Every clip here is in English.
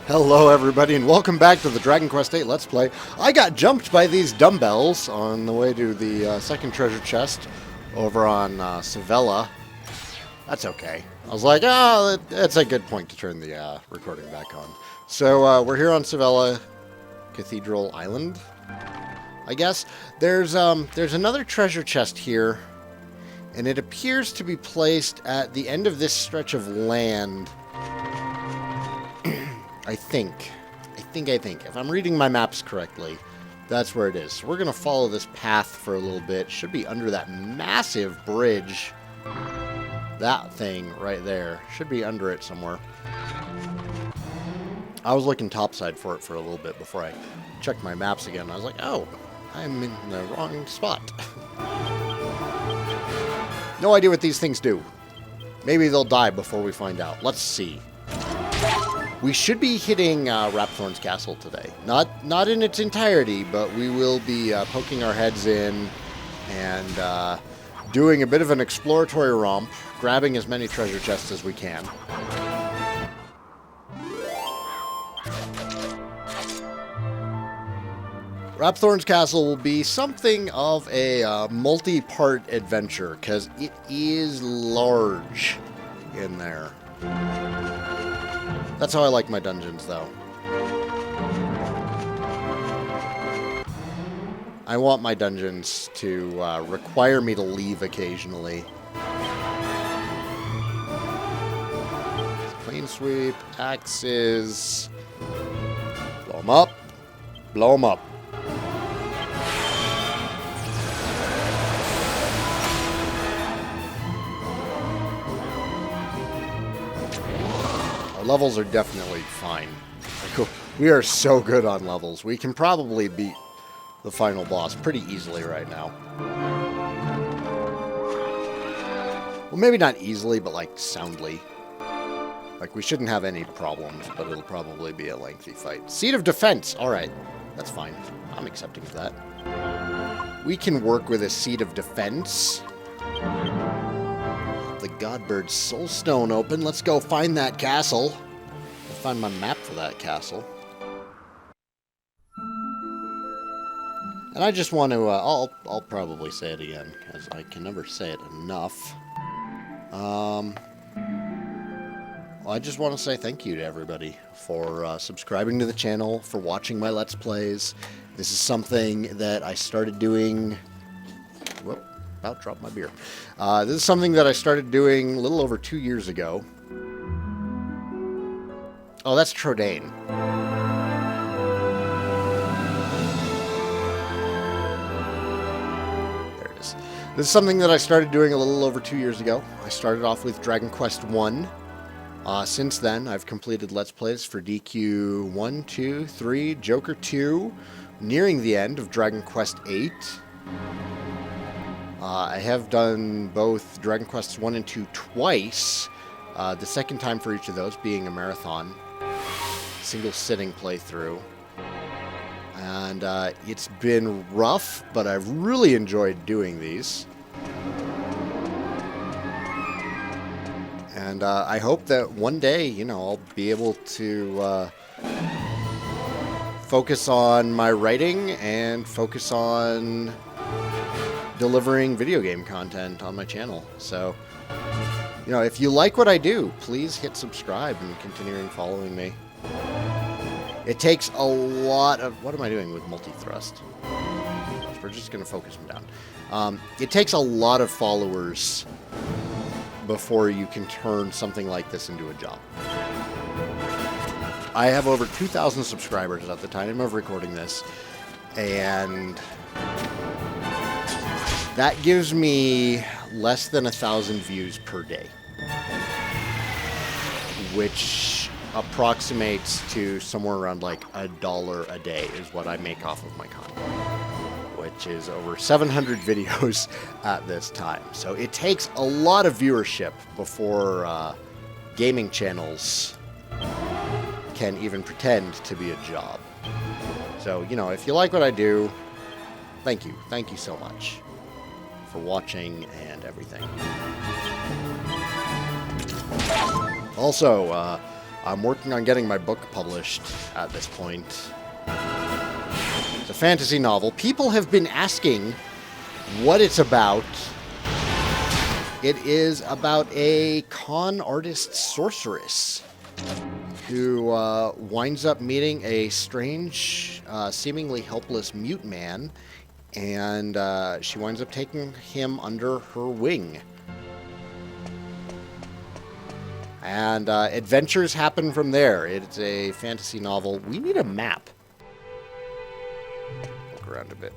Hello everybody and welcome back to the Dragon Quest VIII Let's Play. I got jumped by these dumbbells on the way to the second treasure chest over on Sevilla. That's okay. I was like, oh, that's a good point to turn the recording back on. So we're here on Sevilla Cathedral Island, I guess. There's another treasure chest here, and it appears to be placed at the end of this stretch of land. I think. If I'm reading my maps correctly, that's where it is. So we're going to follow this path for a little bit. Should be under that massive bridge. That thing right there. Should be under it somewhere. I was looking topside for it for a little bit before I checked my maps again. I was like, oh, I'm in the wrong spot. No idea what these things do. Maybe they'll die before we find out. Let's see. We should be hitting Rapthorn's castle today. Not in its entirety, but we will be poking our heads in and doing a bit of an exploratory romp, grabbing as many treasure chests as we can. Rapthorn's castle will be something of a multi-part adventure, because it is large in there. That's how I like my dungeons, though. I want my dungeons to require me to leave occasionally. Clean sweep, axes. Blow them up. Blow them up. Levels are definitely fine. We are so good on levels. We can probably beat the final boss pretty easily right now. Well, maybe not easily, but like soundly. Like we shouldn't have any problems, but it'll probably be a lengthy fight. Seat of Defense! Alright, that's fine. I'm accepting of that. We can work with a Seat of Defense. The Godbird's Soulstone open. Let's go find that castle. I'll find my map for that castle. And I just want to, I'll probably say it again, because I can never say it enough. Well, I just want to say thank you to everybody for subscribing to the channel, for watching my Let's Plays. This is something that I started doing... Whoop. About dropped my beer. This is something that I started doing a little over 2 years ago. Oh, that's Trodain. There it is. This is something that I started doing a little over 2 years ago. I started off with Dragon Quest 1. Since then, I've completed Let's Plays for DQ 1, 2, 3, Joker 2, nearing the end of Dragon Quest 8. I have done both Dragon Quests 1 and 2 twice, the second time for each of those being a marathon, single sitting playthrough. And it's been rough, but I've really enjoyed doing these. And I hope that one day, you know, I'll be able to focus on my writing and focus on delivering video game content on my channel. So, you know, if you like what I do, please hit subscribe and continuing following me. It takes a lot of... What am I doing with multi-thrust? We're just going to focus them down. It takes a lot of followers before you can turn something like this into a job. I have over 2,000 subscribers at the time of recording this, and that gives me less than 1,000 views per day, which approximates to somewhere around like $1 a day is what I make off of my content, which is over 700 videos at this time. So it takes a lot of viewership before gaming channels can even pretend to be a job. So, you know, if you like what I do, thank you. Thank you so much for watching and everything. Also, I'm working on getting my book published at this point. It's a fantasy novel. People have been asking what it's about. It is about a con artist sorceress who winds up meeting a strange, seemingly helpless mute man, and she winds up taking him under her wing. And adventures happen from there. It's a fantasy novel. We need a map. Look around a bit.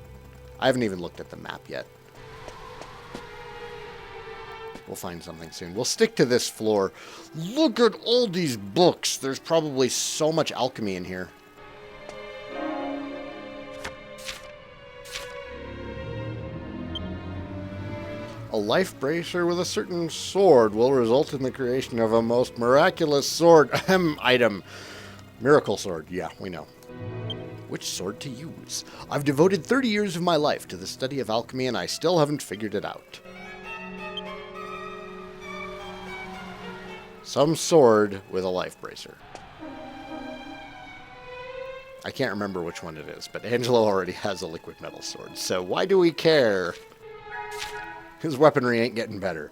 I haven't even looked at the map yet. We'll find something soon. We'll stick to this floor. Look at all these books. There's probably so much alchemy in here. A life bracer with a certain sword will result in the creation of a most miraculous sword item. Miracle sword. Yeah, we know. Which sword to use? I've devoted 30 years of my life to the study of alchemy, and I still haven't figured it out. Some sword with a life bracer. I can't remember which one it is, but Angelo already has a liquid metal sword, so why do we care? His weaponry ain't getting better.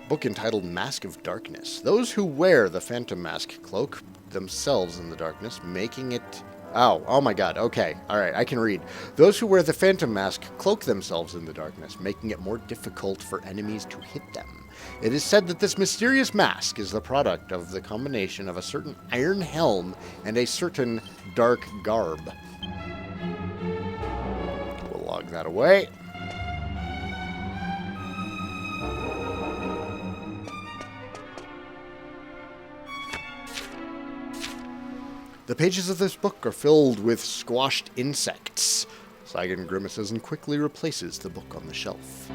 Book entitled Mask of Darkness. Those who wear the Phantom Mask cloak themselves in the darkness, making it... Oh my god, okay. Alright, I can read. Those who wear the Phantom Mask cloak themselves in the darkness, making it more difficult for enemies to hit them. It is said that this mysterious mask is the product of the combination of a certain iron helm and a certain dark garb. We'll log that away. The pages of this book are filled with squashed insects. Saigan grimaces and quickly replaces the book on the shelf.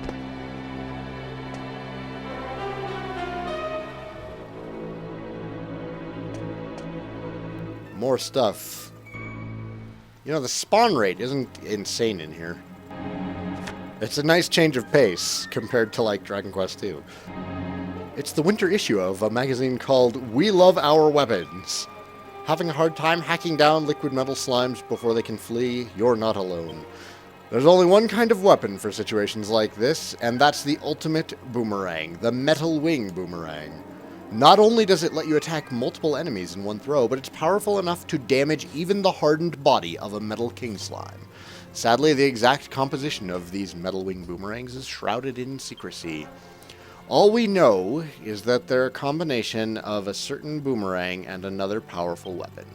More stuff. You know, the spawn rate isn't insane in here. It's a nice change of pace compared to, like, Dragon Quest II. It's the winter issue of a magazine called We Love Our Weapons. Having a hard time hacking down liquid metal slimes before they can flee? You're not alone. There's only one kind of weapon for situations like this, and that's the ultimate boomerang, the Metal Wing Boomerang. Not only does it let you attack multiple enemies in one throw, but it's powerful enough to damage even the hardened body of a Metal King Slime. Sadly, the exact composition of these Metal Wing Boomerangs is shrouded in secrecy. All we know is that they're a combination of a certain boomerang and another powerful weapon.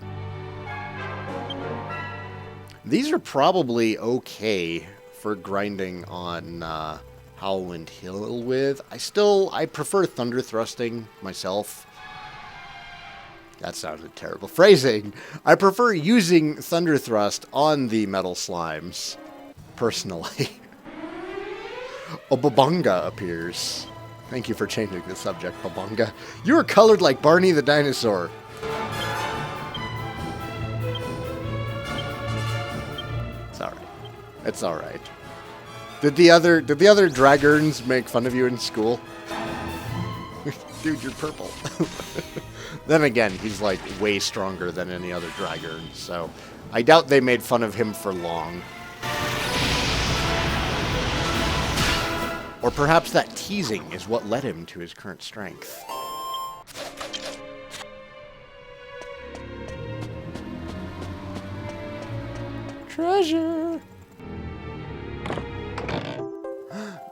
These are probably okay for grinding on Howlwind Hill with. I prefer Thunder Thrusting myself. That sounded terrible phrasing. I prefer using Thunder Thrust on the metal slimes, personally. A Babunga appears. Thank you for changing the subject, Babunga. You are colored like Barney the dinosaur. It's alright. It's alright. Did the other Dragons make fun of you in school? Dude, you're purple. Then again, he's like way stronger than any other Dragon, so I doubt they made fun of him for long. Or perhaps that teasing is what led him to his current strength. Treasure!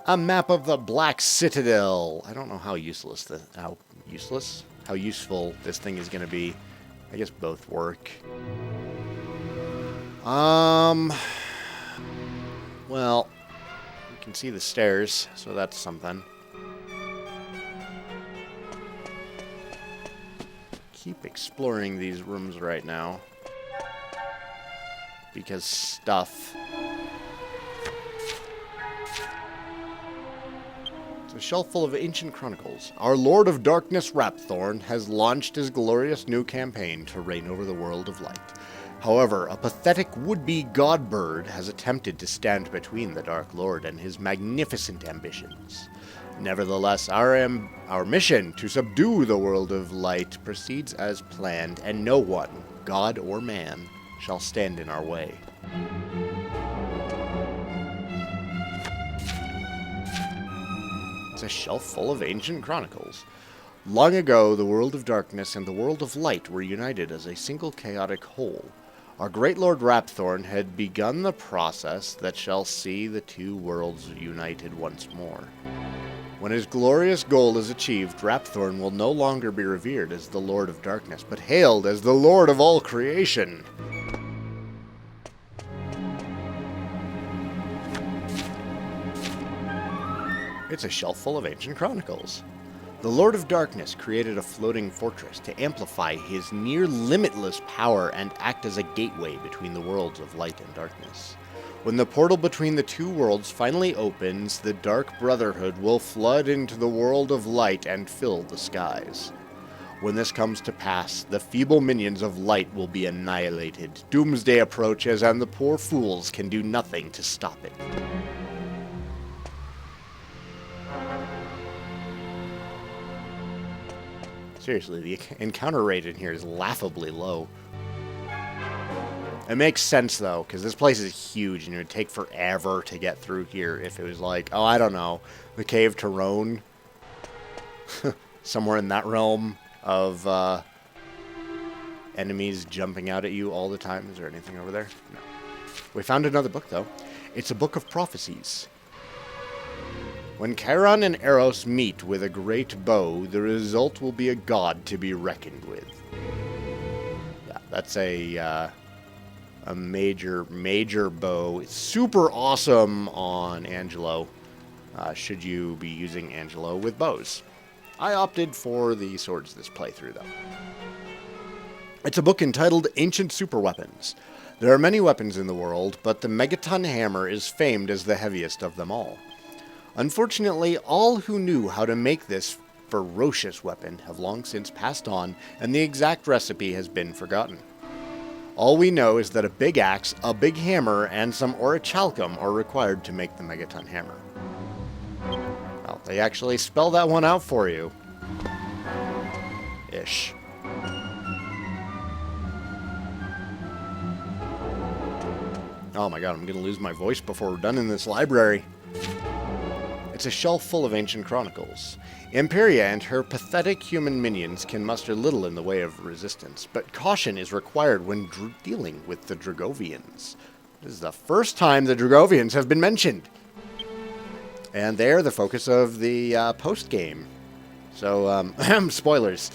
A map of the Black Citadel. I don't know how useful this thing is going to be. I guess both work. Well, you can see the stairs, so that's something. Keep exploring these rooms right now. Because stuff. It's a shelf full of ancient chronicles. Our Lord of Darkness, Rapthorn, has launched his glorious new campaign to reign over the world of light. However, a pathetic would-be godbird has attempted to stand between the Dark Lord and his magnificent ambitions. Nevertheless, our mission to subdue the world of light proceeds as planned, and no one, god or man, shall stand in our way. It's a shelf full of ancient chronicles. Long ago, the world of darkness and the world of light were united as a single chaotic whole. Our great Lord Rapthorn had begun the process that shall see the two worlds united once more. When his glorious goal is achieved, Rapthorn will no longer be revered as the Lord of Darkness, but hailed as the Lord of all creation. It's a shelf full of ancient chronicles. The Lord of Darkness created a floating fortress to amplify his near-limitless power and act as a gateway between the worlds of light and darkness. When the portal between the two worlds finally opens, the Dark Brotherhood will flood into the world of light and fill the skies. When this comes to pass, the feeble minions of light will be annihilated. Doomsday approaches, and the poor fools can do nothing to stop it. Seriously, the encounter rate in here is laughably low. It makes sense, though, because this place is huge, and it would take forever to get through here if it was like, oh, I don't know, the Cave Tyrone. Somewhere in that realm of enemies jumping out at you all the time. Is there anything over there? No. We found another book, though. It's a book of prophecies. When Charon and Eros meet with a great bow, the result will be a god to be reckoned with. Yeah, that's a major bow. It's super awesome on Angelo, should you be using Angelo with bows. I opted for the swords this playthrough, though. It's a book entitled Ancient Superweapons. There are many weapons in the world, but the Megaton Hammer is famed as the heaviest of them all. Unfortunately, all who knew how to make this ferocious weapon have long since passed on, and the exact recipe has been forgotten. All we know is that a big axe, a big hammer, and some orichalcum are required to make the Megaton Hammer. Well, they actually spell that one out for you. Ish. Oh my god, I'm gonna lose my voice before we're done in this library. It's a shelf full of ancient chronicles. Imperia and her pathetic human minions can muster little in the way of resistance, but caution is required when dealing with the Dragovians. This is the first time the Dragovians have been mentioned. And they're the focus of the post-game. So, spoilers.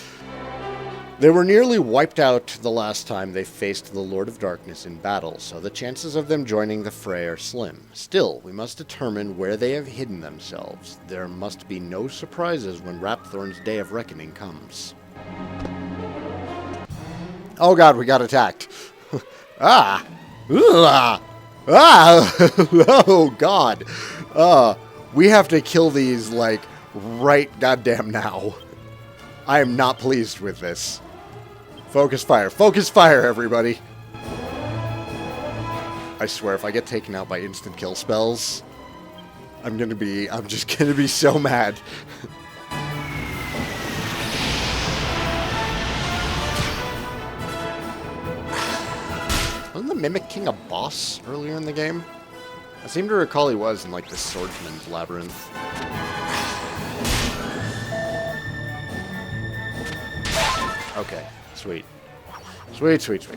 They were nearly wiped out the last time they faced the Lord of Darkness in battle, so the chances of them joining the fray are slim. Still, we must determine where they have hidden themselves. There must be no surprises when Rapthorn's Day of Reckoning comes. Oh god, we got attacked. Ah! Ah! Ah! Oh god! We have to kill these, like, right goddamn now. I am not pleased with this. Focus fire, everybody. I swear, if I get taken out by instant kill spells, I'm just gonna be so mad. Wasn't the Mimic King a boss earlier in the game? I seem to recall he was in, like, the Swordsman's Labyrinth. Okay, sweet. Sweet.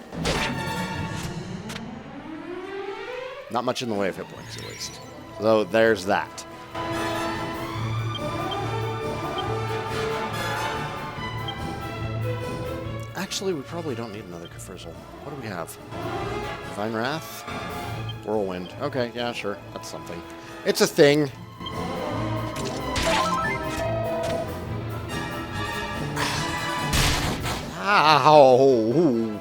Not much in the way of hit points, at least. Though, there's that. Actually, we probably don't need another Kefurzel. What do we have? Divine Wrath? Whirlwind. Okay, yeah, sure. That's something. It's a thing. Ow!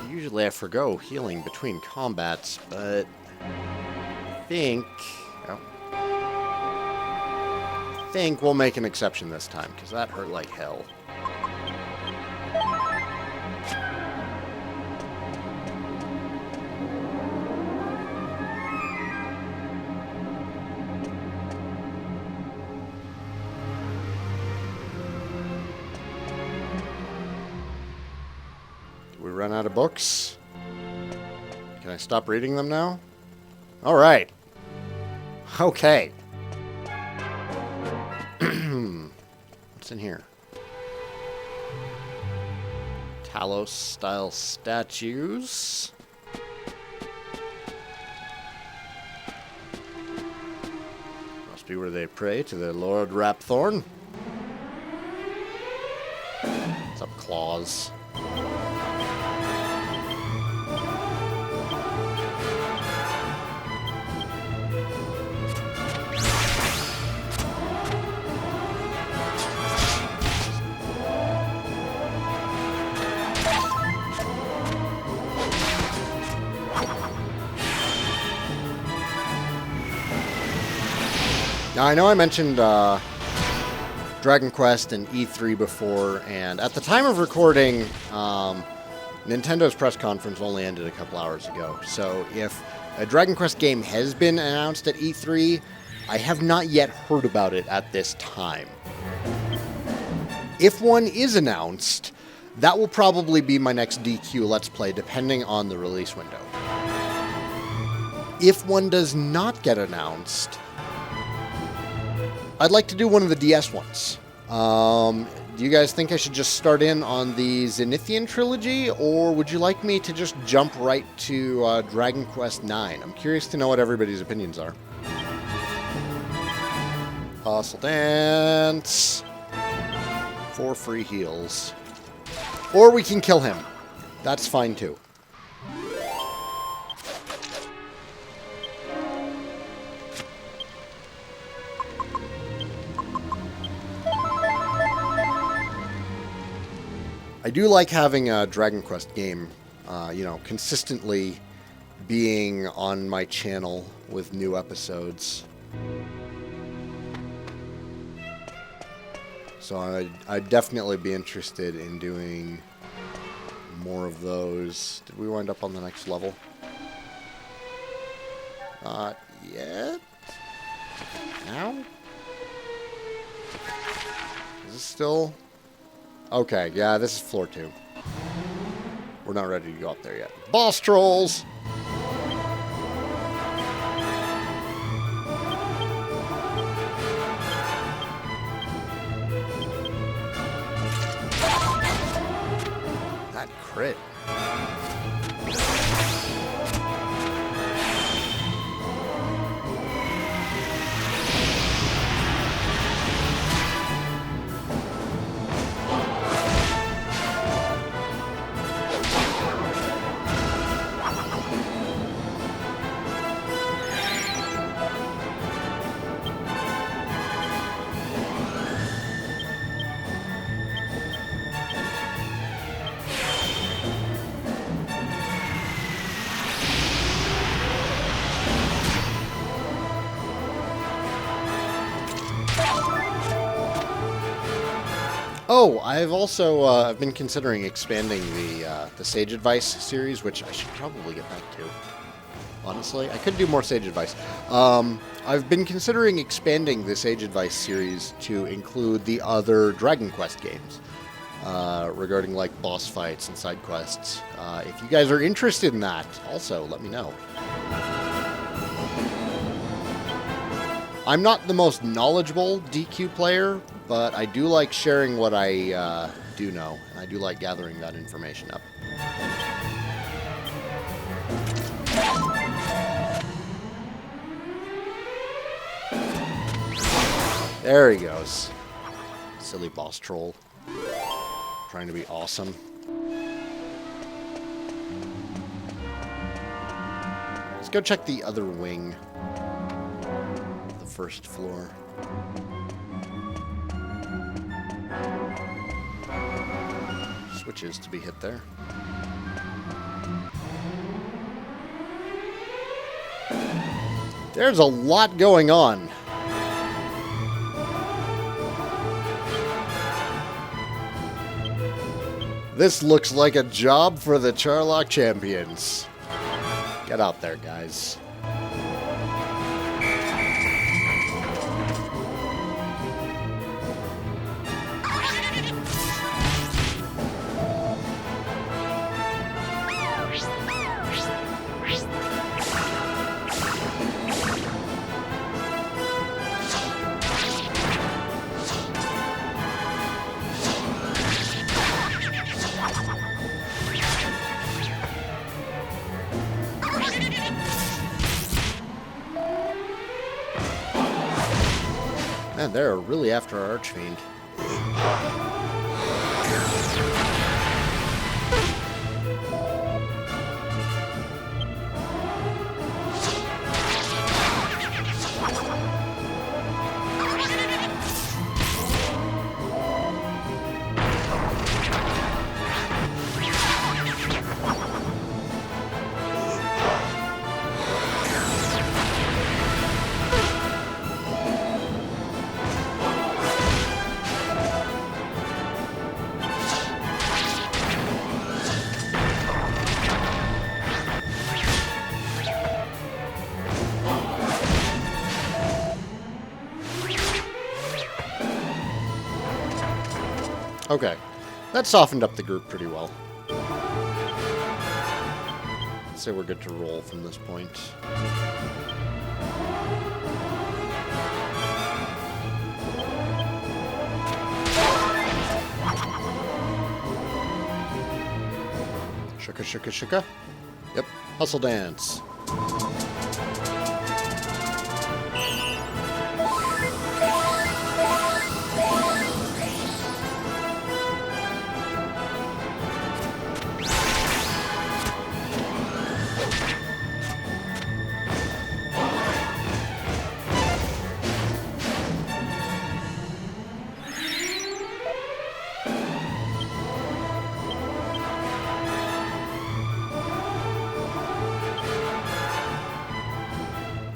Usually I forgo healing between combats, but I think we'll make an exception this time, because that hurt like hell. run out of books? Can I stop reading them now? All right. Okay. What's in here? Talos-style statues. Must be where they pray to the Lord Rapthorn. What's up, Claws? Now, I know I mentioned Dragon Quest and E3 before, and at the time of recording, Nintendo's press conference only ended a couple hours ago. So if a Dragon Quest game has been announced at E3, I have not yet heard about it at this time. If one is announced, that will probably be my next DQ Let's Play, depending on the release window. If one does not get announced, I'd like to do one of the DS ones. Do you guys think I should just start in on the Zenithian trilogy, or would you like me to just jump right to Dragon Quest IX? I'm curious to know what everybody's opinions are. Hustle Dance. 4 free heals. Or we can kill him. That's fine too. I do like having a Dragon Quest game, consistently being on my channel with new episodes. So I'd definitely be interested in doing more of those. Did we wind up on the next level? Not yet. Now? Is this still... Okay, yeah, this is floor 2. We're not ready to go up there yet. Boss trolls! That crit. Oh, I've also I've been considering expanding the Sage Advice series, which I should probably get back to. Honestly, I could do more Sage Advice. I've been considering expanding the Sage Advice series to include the other Dragon Quest games, regarding like boss fights and side quests. If you guys are interested in that, also let me know. I'm not the most knowledgeable DQ player, but I do like sharing what I do know, and I do like gathering that information up. There he goes. Silly boss troll. Trying to be awesome. Let's go check the other wing. The first floor. Switches to be hit there. There's a lot going on. This looks like a job for the Charlock champions. Get out there, guys. Man, they're really after our Archfiend. Okay, that softened up the group pretty well. Let's say we're good to roll from this point. Shuka, shuka, shuka. Yep, hustle dance.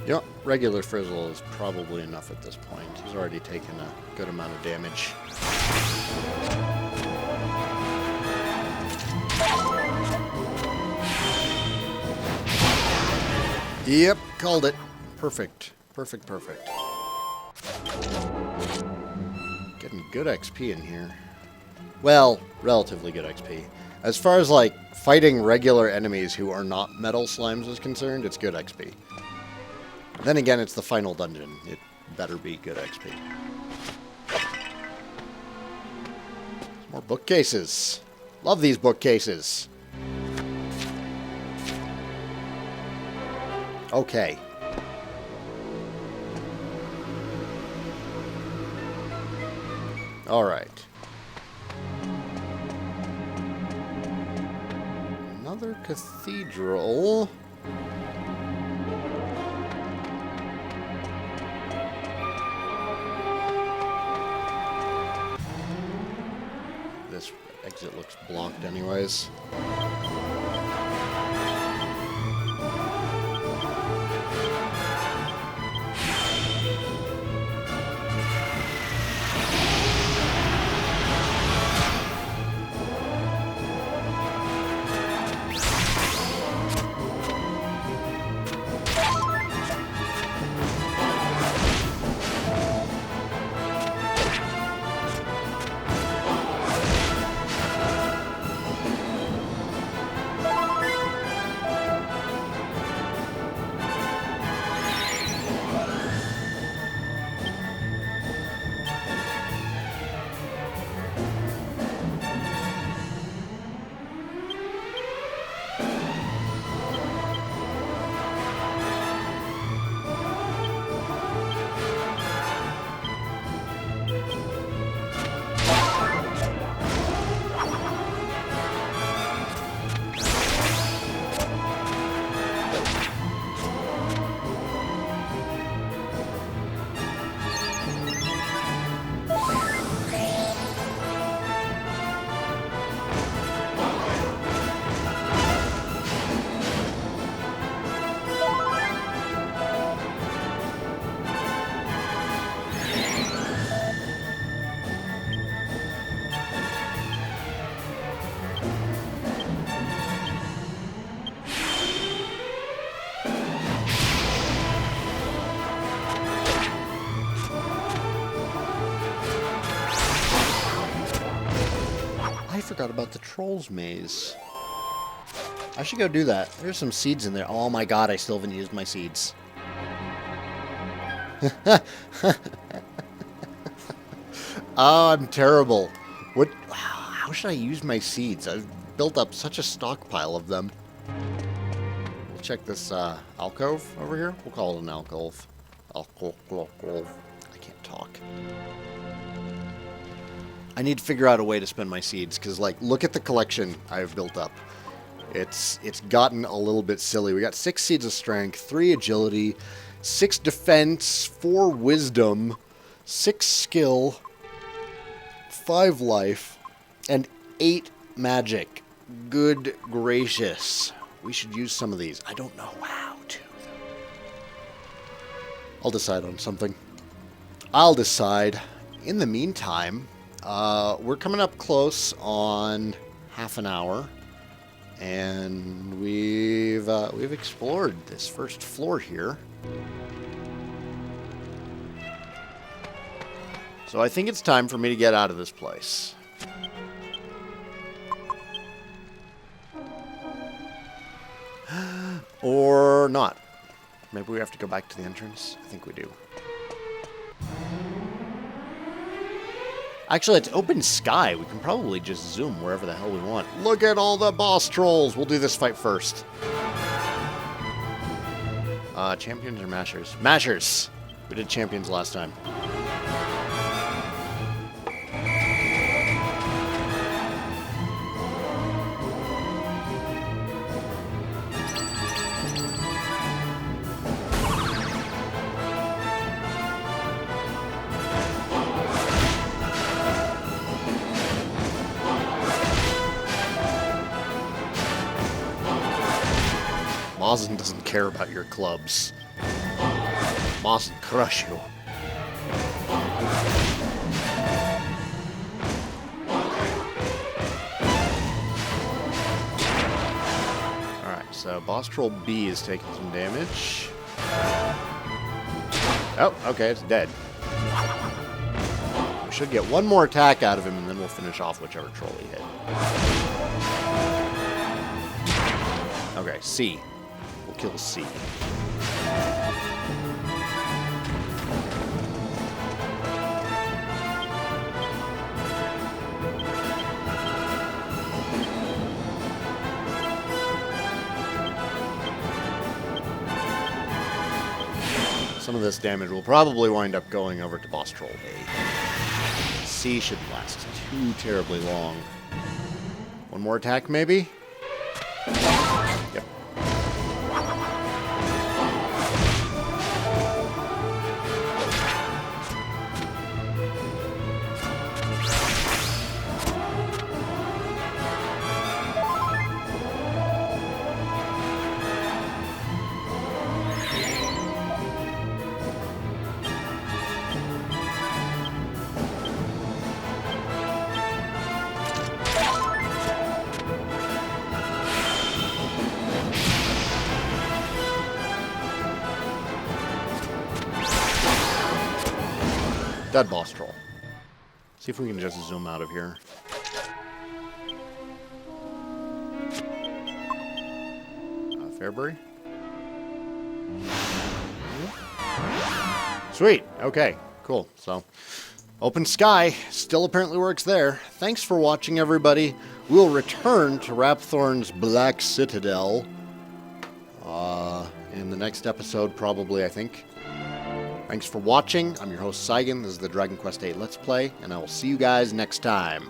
Yep, regular Frizzle is probably enough at this point. He's already taken a good amount of damage. Yep, called it. Perfect. Perfect, perfect. Getting good XP in here. Well, relatively good XP. As far as, like, fighting regular enemies who are not metal slimes is concerned, it's good XP. Then again, it's the final dungeon. It better be good XP. More bookcases. Love these bookcases. Okay. All right. Another cathedral. This exit looks blocked anyways. I forgot about the Trolls Maze. I should go do that. There's some seeds in there. Oh my god, I still haven't used my seeds. Oh, I'm terrible. What? How should I use my seeds? I've built up such a stockpile of them. We'll check this alcove over here. We'll call it an alcove. Alcove. I can't talk. I need to figure out a way to spend my seeds, because, like, look at the collection I've built up. It's gotten a little bit silly. We got 6 seeds of strength, 3 agility, 6 defense, 4 wisdom, 6 skill, 5 life, and 8 magic. Good gracious. We should use some of these. I don't know how to. I'll decide on something. I'll decide. In the meantime, we're coming up close on half an hour, and we've explored this first floor here. So I think it's time for me to get out of this place. Or not. Maybe we have to go back to the entrance? I think we do. Actually, it's open sky. We can probably just zoom wherever the hell we want. Look at all the boss trolls. We'll do this fight first. Champions or mashers? Mashers! We did champions last time. Mozen doesn't care about your clubs. Mozen crush you. Alright, so boss troll B is taking some damage. Oh, okay, it's dead. We should get one more attack out of him, and then we'll finish off whichever troll he hit. Okay, C. We'll kill C. Some of this damage will probably wind up going over to boss troll A. C shouldn't last too terribly long. One more attack, maybe? Yep. Dead boss troll. See if we can just zoom out of here. Fairbury? Sweet. Okay. Cool. So, open sky still apparently works there. Thanks for watching, everybody. We'll return to Rapthorn's Black Citadel in the next episode, probably, I think. Thanks for watching. I'm your host, Saigan. This is the Dragon Quest VIII Let's Play, and I will see you guys next time.